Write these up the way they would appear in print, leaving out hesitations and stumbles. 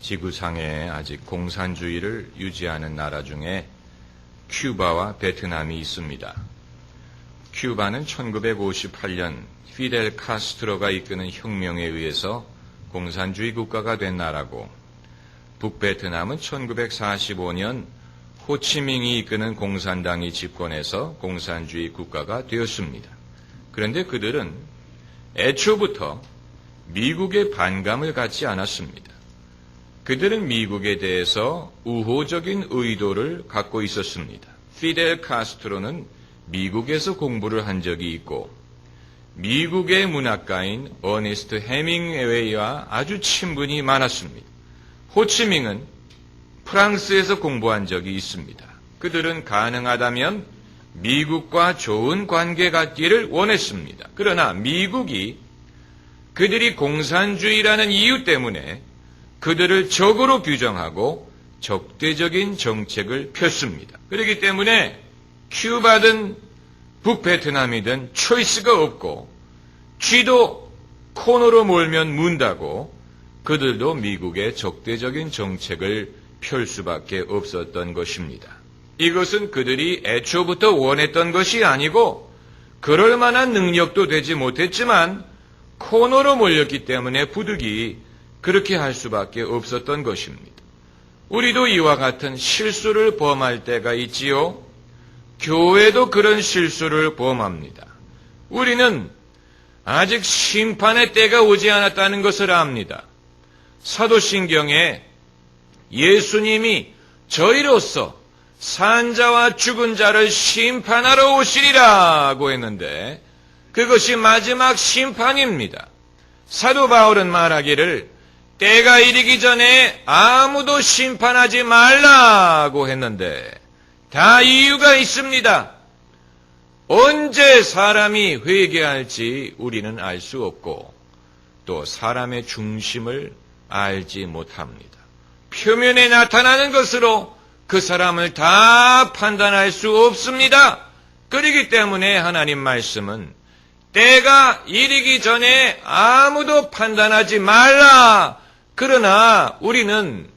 지구상에 아직 공산주의를 유지하는 나라 중에 큐바와 베트남이 있습니다. 큐바는 1958년 피델 카스트로가 이끄는 혁명에 의해서 공산주의 국가가 된 나라고, 북베트남은 1945년 호치민이 이끄는 공산당이 집권해서 공산주의 국가가 되었습니다. 그런데 그들은 애초부터 미국의 반감을 갖지 않았습니다. 그들은 미국에 대해서 우호적인 의도를 갖고 있었습니다. 피델 카스트로는 미국에서 공부를 한 적이 있고 미국의 문학가인 어네스트 해밍웨이와 아주 친분이 많았습니다. 호치민은 프랑스에서 공부한 적이 있습니다. 그들은 가능하다면 미국과 좋은 관계 갖기를 원했습니다. 그러나 미국이 그들이 공산주의라는 이유 때문에 그들을 적으로 규정하고 적대적인 정책을 폈습니다. 그렇기 때문에 큐바든 북베트남이든 초이스가 없고 쥐도 코너로 몰면 문다고 그들도 미국의 적대적인 정책을 펼 수밖에 없었던 것입니다. 이것은 그들이 애초부터 원했던 것이 아니고 그럴 만한 능력도 되지 못했지만 코너로 몰렸기 때문에 부득이 그렇게 할 수밖에 없었던 것입니다. 우리도 이와 같은 실수를 범할 때가 있지요. 교회도 그런 실수를 범합니다. 우리는 아직 심판의 때가 오지 않았다는 것을 압니다. 사도신경에 예수님이 저희로서 산자와 죽은 자를 심판하러 오시리라고 했는데 그것이 마지막 심판입니다. 사도 바울은 말하기를 때가 이르기 전에 아무도 심판하지 말라고 했는데 다 이유가 있습니다. 언제 사람이 회개할지 우리는 알 수 없고 또 사람의 중심을 알지 못합니다. 표면에 나타나는 것으로 그 사람을 다 판단할 수 없습니다. 그렇기 때문에 하나님 말씀은 때가 이르기 전에 아무도 판단하지 말라. 그러나 우리는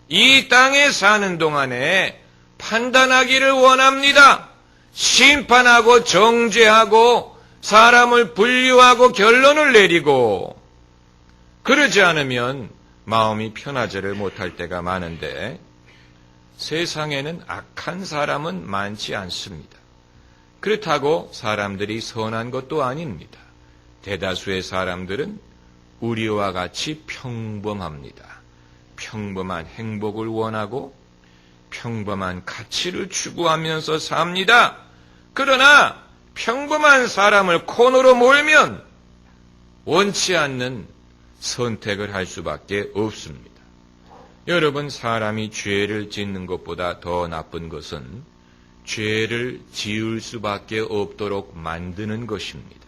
이 땅에 사는 동안에 판단하기를 원합니다. 심판하고 정죄하고 사람을 분류하고 결론을 내리고 그러지 않으면 마음이 편하지를 못할 때가 많은데 세상에는 악한 사람은 많지 않습니다. 그렇다고 사람들이 선한 것도 아닙니다. 대다수의 사람들은 우리와 같이 평범합니다. 평범한 행복을 원하고 평범한 가치를 추구하면서 삽니다. 그러나 평범한 사람을 코너로 몰면 원치 않는 선택을 할 수밖에 없습니다. 여러분, 사람이 죄를 짓는 것보다 더 나쁜 것은 죄를 지을 수밖에 없도록 만드는 것입니다.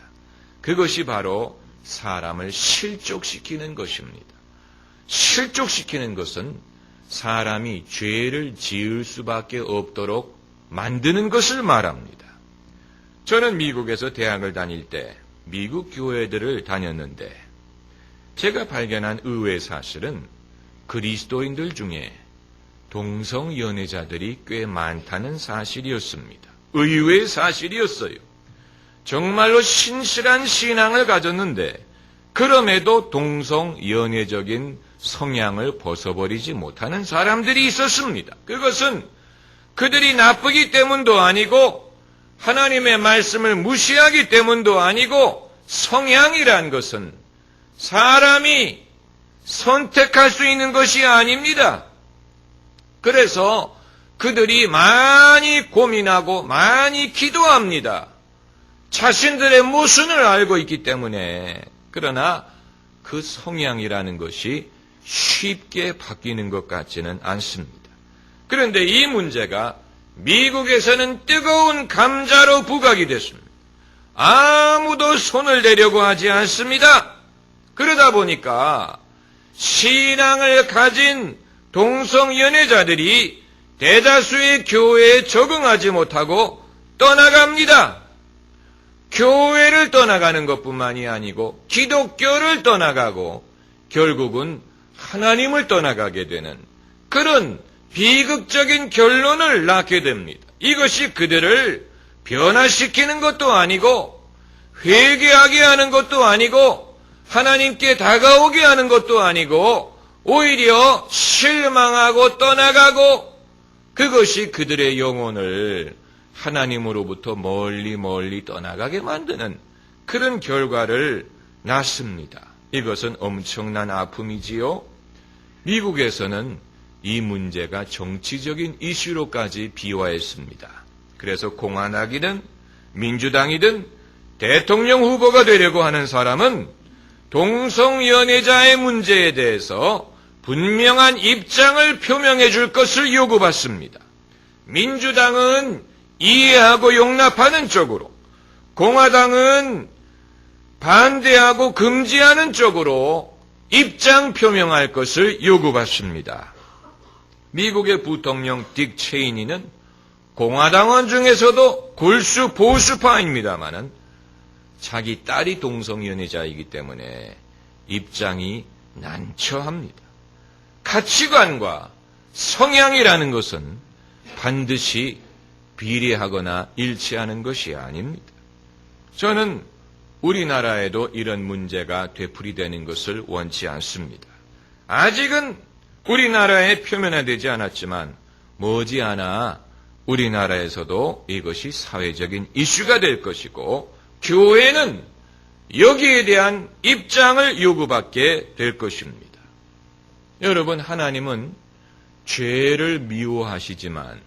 그것이 바로 사람을 실족시키는 것입니다. 실족시키는 것은 사람이 죄를 지을 수밖에 없도록 만드는 것을 말합니다. 저는 미국에서 대학을 다닐 때 미국 교회들을 다녔는데 제가 발견한 의외의 사실은 그리스도인들 중에 동성 연애자들이 꽤 많다는 사실이었습니다. 의외의 사실이었어요. 정말로 신실한 신앙을 가졌는데 그럼에도 동성 연애적인 성향을 벗어버리지 못하는 사람들이 있었습니다. 그것은 그들이 나쁘기 때문도 아니고 하나님의 말씀을 무시하기 때문도 아니고 성향이란 것은 사람이 선택할 수 있는 것이 아닙니다. 그래서 그들이 많이 고민하고 많이 기도합니다. 자신들의 모순을 알고 있기 때문에. 그러나 그 성향이라는 것이 쉽게 바뀌는 것 같지는 않습니다. 그런데 이 문제가 미국에서는 뜨거운 감자로 부각이 됐습니다. 아무도 손을 대려고 하지 않습니다. 그러다 보니까 신앙을 가진 동성 연애자들이 대다수의 교회에 적응하지 못하고 떠나갑니다. 교회를 떠나가는 것뿐만이 아니고 기독교를 떠나가고 결국은 하나님을 떠나가게 되는 그런 비극적인 결론을 낳게 됩니다. 이것이 그들을 변화시키는 것도 아니고 회개하게 하는 것도 아니고 하나님께 다가오게 하는 것도 아니고 오히려 실망하고 떠나가고 그것이 그들의 영혼을 하나님으로부터 멀리 멀리 떠나가게 만드는 그런 결과를 낳습니다. 이것은 엄청난 아픔이지요. 미국에서는 이 문제가 정치적인 이슈로까지 비화했습니다. 그래서 공화당이든 민주당이든 대통령 후보가 되려고 하는 사람은 동성연애자의 문제에 대해서 분명한 입장을 표명해 줄 것을 요구받습니다. 민주당은 이해하고 용납하는 쪽으로, 공화당은 반대하고 금지하는 쪽으로 입장 표명할 것을 요구받습니다. 미국의 부통령 딕 체이니는 공화당원 중에서도 골수 보수파입니다마는 자기 딸이 동성연애자이기 때문에 입장이 난처합니다. 가치관과 성향이라는 것은 반드시 비례하거나 일치하는 것이 아닙니다. 저는 우리나라에도 이런 문제가 되풀이되는 것을 원치 않습니다. 아직은 우리나라에 표면화되지 않았지만 머지않아 우리나라에서도 이것이 사회적인 이슈가 될 것이고 교회는 여기에 대한 입장을 요구받게 될 것입니다. 여러분, 하나님은 죄를 미워하시지만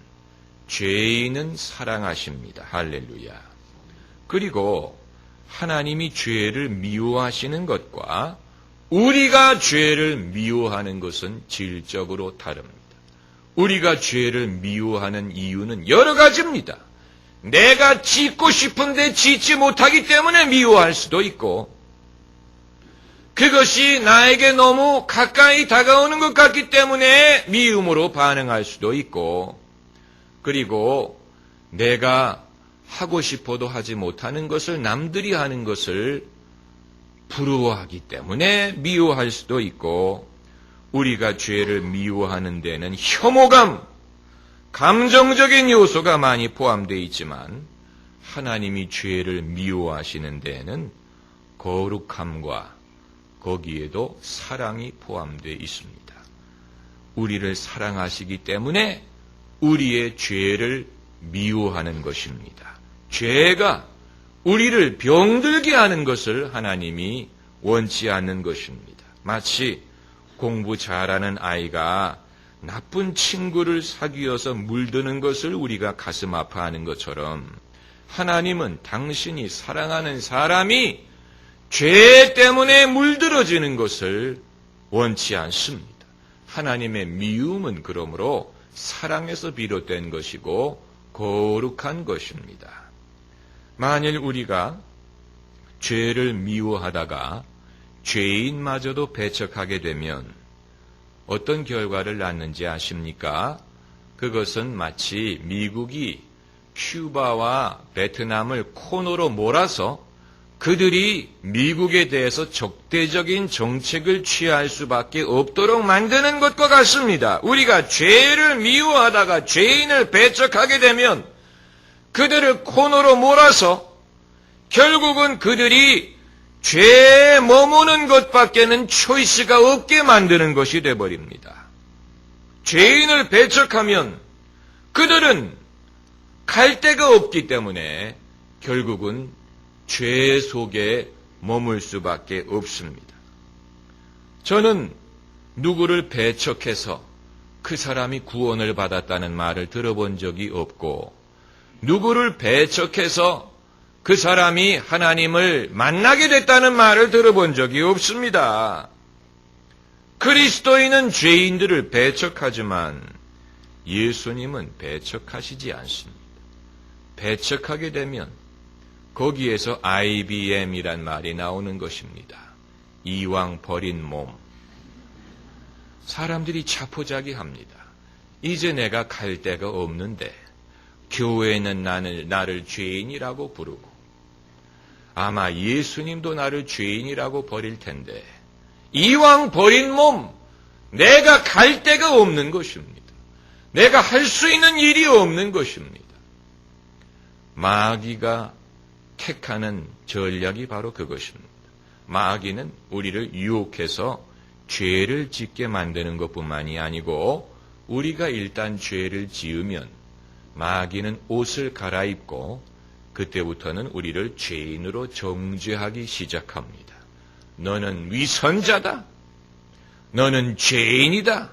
죄인은 사랑하십니다. 할렐루야. 그리고 하나님이 죄를 미워하시는 것과 우리가 죄를 미워하는 것은 질적으로 다릅니다. 우리가 죄를 미워하는 이유는 여러 가지입니다. 내가 짓고 싶은데 짓지 못하기 때문에 미워할 수도 있고, 그것이 나에게 너무 가까이 다가오는 것 같기 때문에 미움으로 반응할 수도 있고, 그리고 내가 하고 싶어도 하지 못하는 것을 남들이 하는 것을 부러워하기 때문에 미워할 수도 있고, 우리가 죄를 미워하는 데는 혐오감, 감정적인 요소가 많이 포함되어 있지만 하나님이 죄를 미워하시는 데에는 거룩함과 거기에도 사랑이 포함되어 있습니다. 우리를 사랑하시기 때문에 우리의 죄를 미워하는 것입니다. 죄가 우리를 병들게 하는 것을 하나님이 원치 않는 것입니다. 마치 공부 잘하는 아이가 나쁜 친구를 사귀어서 물드는 것을 우리가 가슴 아파하는 것처럼 하나님은 당신이 사랑하는 사람이 죄 때문에 물들어지는 것을 원치 않습니다. 하나님의 미움은 그러므로 사랑에서 비롯된 것이고 거룩한 것입니다. 만일 우리가 죄를 미워하다가 죄인마저도 배척하게 되면 어떤 결과를 낳는지 아십니까? 그것은 마치 미국이 큐바와 베트남을 코너로 몰아서 그들이 미국에 대해서 적대적인 정책을 취할 수밖에 없도록 만드는 것과 같습니다. 우리가 죄를 미워하다가 죄인을 배척하게 되면 그들을 코너로 몰아서 결국은 그들이 죄에 머무는 것밖에는 초이스가 없게 만드는 것이 되어버립니다. 죄인을 배척하면 그들은 갈 데가 없기 때문에 결국은 죄 속에 머물 수밖에 없습니다. 저는 누구를 배척해서 그 사람이 구원을 받았다는 말을 들어본 적이 없고, 누구를 배척해서 그 사람이 하나님을 만나게 됐다는 말을 들어본 적이 없습니다. 그리스도인은 죄인들을 배척하지만 예수님은 배척하시지 않습니다. 배척하게 되면 거기에서 IBM이란 말이 나오는 것입니다. 이왕 버린 몸. 사람들이 자포자기합니다. 이제 내가 갈 데가 없는데 교회는 나를 죄인이라고 부르고, 아마 예수님도 나를 죄인이라고 버릴 텐데 이왕 버린 몸 내가 갈 데가 없는 것입니다. 내가 할 수 있는 일이 없는 것입니다. 마귀가 택하는 전략이 바로 그것입니다. 마귀는 우리를 유혹해서 죄를 짓게 만드는 것뿐만이 아니고 우리가 일단 죄를 지으면 마귀는 옷을 갈아입고 그때부터는 우리를 죄인으로 정죄하기 시작합니다. 너는 위선자다. 너는 죄인이다.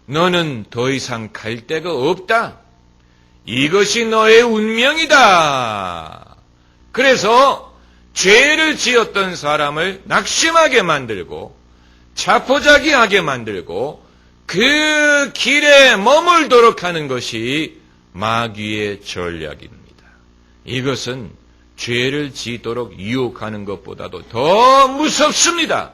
너는 더 이상 갈 데가 없다. 이것이 너의 운명이다. 그래서 죄를 지었던 사람을 낙심하게 만들고 자포자기하게 만들고 그 길에 머물도록 하는 것이 마귀의 전략입니다. 이것은 죄를 지도록 유혹하는 것보다도 더 무섭습니다.